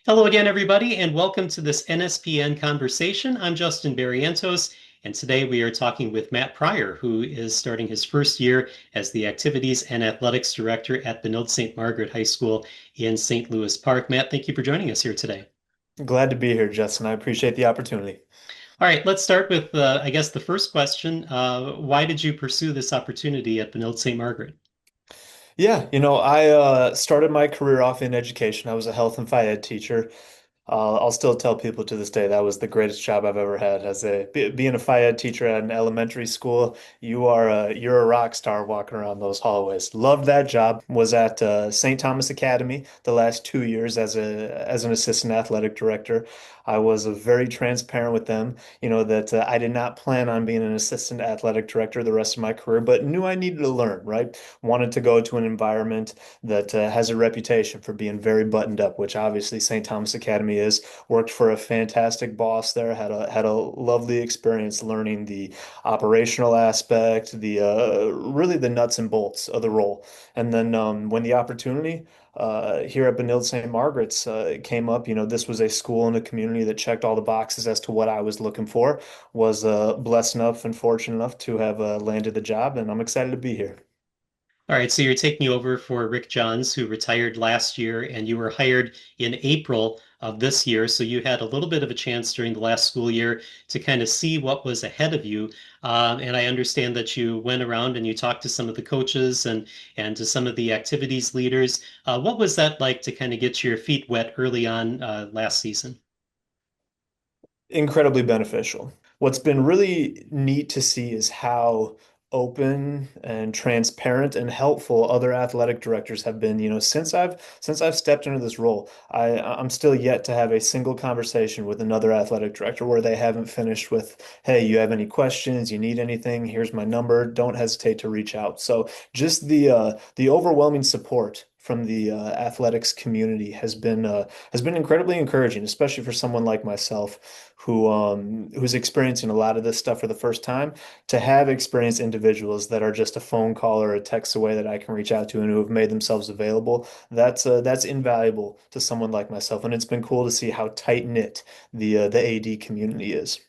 Hello again, everybody, and welcome to this NSPN conversation. I'm Justin Barrientos, and today we are talking with Matt Pryor, who is starting his first year as the Activities and Athletics Director at Benilde-St. Margaret High School in St. Louis Park. Matt, thank you for joining us here today. Glad to be here, Justin. I appreciate the opportunity. All right, let's start with, I guess, the first question. Why did you pursue this opportunity at Benilde-St. Margaret? Yeah, I started my career off in education. I was a health and phy ed teacher. I'll still tell people to this day that was the greatest job I've ever had. Being a phy ed teacher at an elementary school, you're a rock star walking around those hallways. Loved that job. Was at St. Thomas Academy the last 2 years as an assistant athletic director. I was very transparent with them, that I did not plan on being an assistant athletic director the rest of my career, but knew I needed to learn, right? Wanted to go to an environment that has a reputation for being very buttoned up, which obviously St. Thomas Academy is. Worked for a fantastic boss there, had a lovely experience learning the operational aspect, the really the nuts and bolts of the role. And then when the opportunity here at Benilde St. Margaret's came up, this was a school in a community that checked all the boxes as to what I was looking for. Was blessed enough and fortunate enough to have landed the job, and I'm excited to be here. All right, so you're taking over for Rick Johns, who retired last year, and you were hired in April of this year. So you had a little bit of a chance during the last school year to kind of see what was ahead of you. And I understand that you went around and you talked to some of the coaches and to some of the activities leaders. What was that like to kind of get your feet wet early on last season? Incredibly beneficial. What's been really neat to see is how open and transparent and helpful other athletic directors have been, since I've stepped into this role. I'm still yet to have a single conversation with another athletic director where they haven't finished with, "Hey, you have any questions, you need anything, here's my number, don't hesitate to reach out." So just the overwhelming support from the athletics community has been incredibly encouraging, especially for someone like myself who's experiencing a lot of this stuff for the first time. To have experienced individuals that are just a phone call or a text away that I can reach out to and who have made themselves available, that's invaluable to someone like myself. And it's been cool to see how tight knit the AD community is.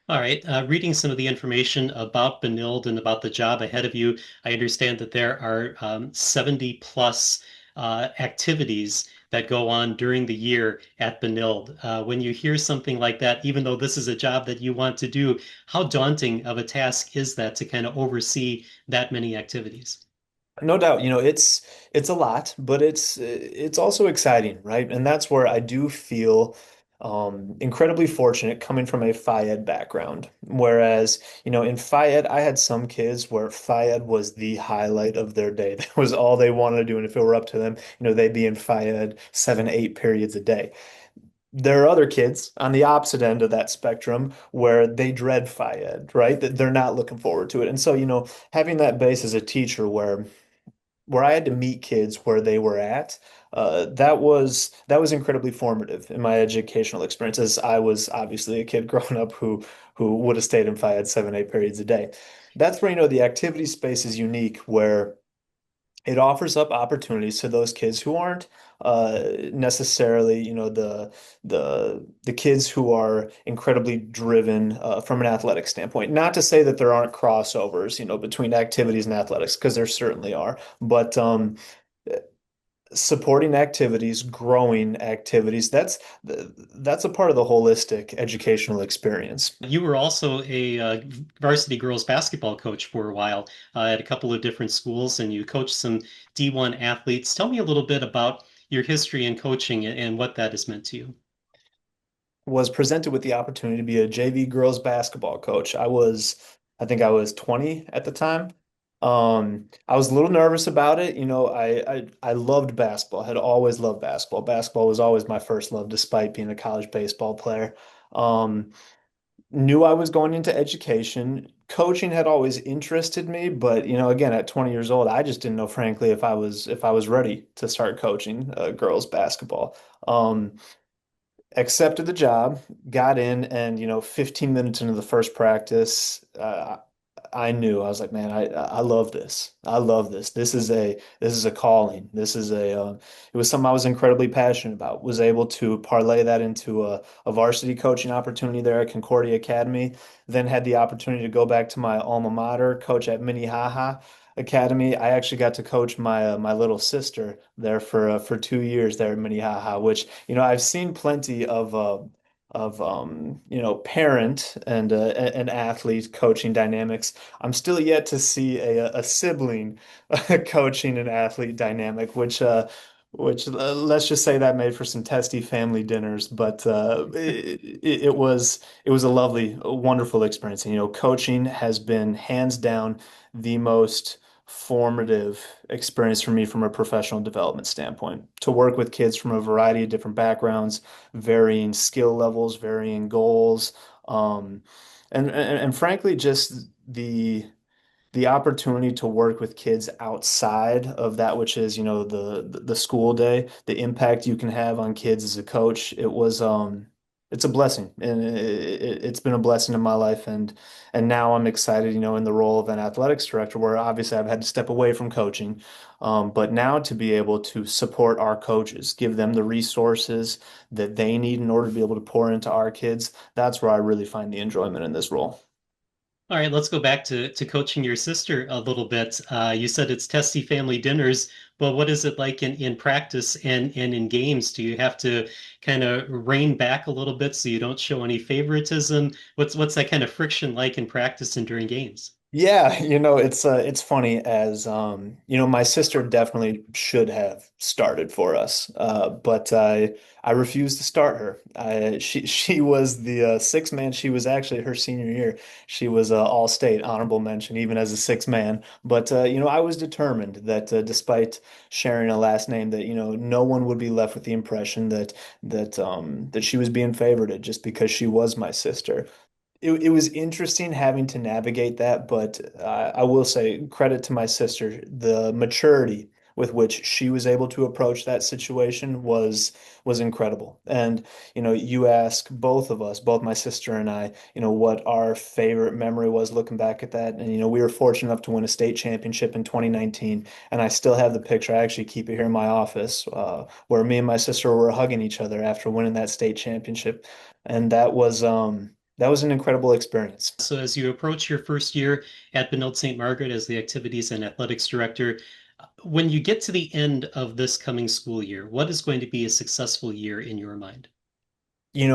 All right. Reading some of the information about Benilde and about the job ahead of you, I understand that there are 70 plus activities that go on during the year at Benilde. When you hear something like that, even though this is a job that you want to do, how daunting of a task is that to kind of oversee that many activities? No doubt, it's a lot, but it's also exciting, right? And that's where I do feel incredibly fortunate coming from a phy ed background. Whereas, in phy ed, I had some kids where phy ed was the highlight of their day. That was all they wanted to do. And if it were up to them, they'd be in phy ed 7, 8 periods a day. There are other kids on the opposite end of that spectrum where they dread phy ed, right? That they're not looking forward to it. And so, having that base as a teacher where I had to meet kids where they were at, that was incredibly formative in my educational experiences. I was obviously a kid growing up who would have stayed in phy ed 7, 8 periods a day. That's where the activity space is unique, where it offers up opportunities to those kids who aren't necessarily, the kids who are incredibly driven from an athletic standpoint. Not to say that there aren't crossovers, between activities and athletics, because there certainly are. But supporting activities, growing activities, that's a part of the holistic educational experience. You were also a varsity girls basketball coach for a while at a couple of different schools, and you coached some D1 athletes. Tell me a little bit about your history in coaching and what that has meant to you. Was presented with the opportunity to be a JV girls basketball coach. I think I was 20 at the time. I was a little nervous about it. I loved basketball, had always loved basketball. Basketball was always my first love, despite being a college baseball player. Um, Knew I was going into education. Coaching had always interested me, but again, at 20 years old, I just didn't know, frankly, if I was ready to start coaching girls basketball. Um, Accepted the job, got in, and 15 minutes into the first practice, I knew I was like, man, I love this. I love this. This is a calling. This is it was something I was incredibly passionate about. Was able to parlay that into a varsity coaching opportunity there at Concordia Academy. Then had the opportunity to go back to my alma mater, coach at Minnehaha Academy. I actually got to coach my little sister there for 2 years there at Minnehaha, which I've seen plenty of parent and an athlete coaching dynamics. I'm still yet to see a sibling coaching an athlete dynamic, which let's just say that made for some testy family dinners. But it was a lovely, wonderful experience. And coaching has been hands down the most formative experience for me from a professional development standpoint. To work with kids from a variety of different backgrounds, varying skill levels, varying goals, um, and frankly, just the opportunity to work with kids outside of that which is, the school day, the impact you can have on kids as a coach, it's a blessing, and it's been a blessing in my life, and now I'm excited, in the role of an athletics director, where obviously I've had to step away from coaching, but now to be able to support our coaches, give them the resources that they need in order to be able to pour into our kids, that's where I really find the enjoyment in this role. All right, let's go back to coaching your sister a little bit. You said it's testy family dinners, but what is it like in practice and in games? Do you have to kind of rein back a little bit so you don't show any favoritism? What's that kind of friction like in practice and during games? Yeah, it's funny as my sister definitely should have started for us. But I refused to start her. She was the sixth man. She was actually her senior year. She was all state honorable mention even as a sixth man. But I was determined that despite sharing a last name that no one would be left with the impression that she was being favorited just because she was my sister. It was interesting having to navigate that, but I will say credit to my sister. The maturity with which she was able to approach that situation was incredible. And you ask both of us, both my sister and I, what our favorite memory was looking back at that. And we were fortunate enough to win a state championship in 2019, and I still have the picture. I actually keep it here in my office, where me and my sister were hugging each other after winning that state championship, and that was an incredible experience. So as you approach your first year at Benilde-St. Margaret as the activities and athletics director, when you get to the end of this coming school year, what is going to be a successful year in your mind?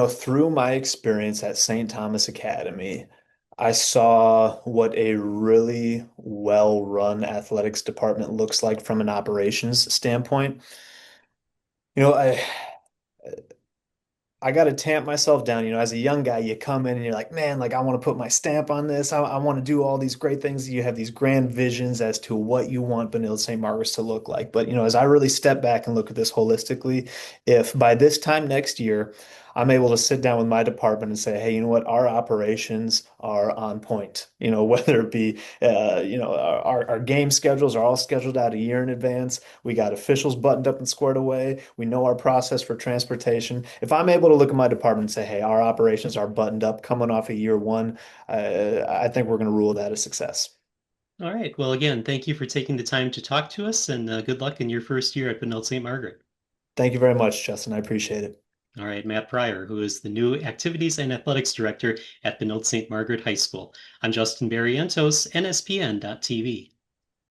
Through my experience at St. Thomas Academy, I saw what a really well-run athletics department looks like from an operations standpoint. You know, I I got to tamp myself down. As a young guy, you come in and you're like, man, like I want to put my stamp on this. I want to do all these great things. You have these grand visions as to what you want Benilde St. Margaret's to look like. But, as I really step back and look at this holistically, if by this time next year, I'm able to sit down with my department and say, hey, you know what? Our operations are on point. Whether it be, our game schedules are all scheduled out a year in advance. We got officials buttoned up and squared away. We know our process for transportation. If I'm able to look at my department and say, hey, our operations are buttoned up coming off of year one, I think we're going to rule that a success. All right. Well, again, thank you for taking the time to talk to us and good luck in your first year at Benilde-St. Margaret. Thank you very much, Justin. I appreciate it. All right, Matt Pryor, who is the new Activities and Athletics Director at Benilde-St. Margaret High School. I'm Justin Barrientos, NSPN.TV.